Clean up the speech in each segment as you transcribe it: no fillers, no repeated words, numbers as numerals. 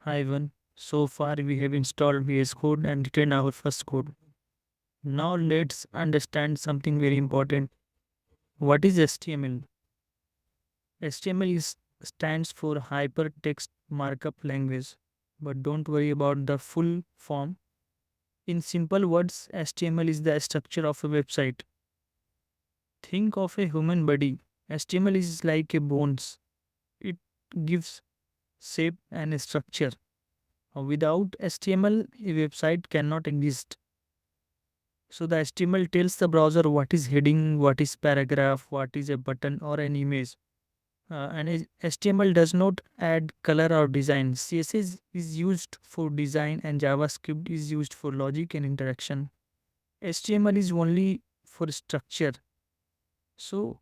Hi everyone. So far we have installed VS Code and written our first code. Now let's understand something very important. What is HTML? HTML stands for Hypertext Markup Language. But don't worry about the full form. In simple words, HTML is the structure of a website. Think of a human body. HTML is like a bones. It gives shape and structure. Without HTML, a website cannot exist. So the HTML tells the browser what is heading, what is paragraph, what is a button or an image. HTML does not add color or design. CSS is used for design and JavaScript is used for logic and interaction. HTML is only for structure. So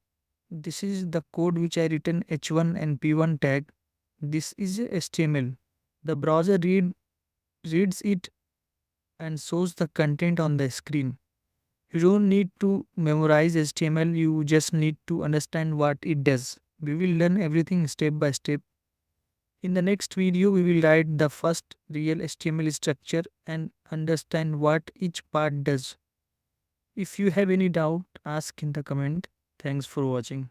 this is the code which I written h1 and p1 tag. This is a HTML. The browser reads it and shows the content on the screen. You don't need to memorize HTML, you just need to understand what it does. We will learn everything step by step. In the next video, we will write the first real HTML structure and understand what each part does. If you have any doubt, ask in the comment. Thanks for watching.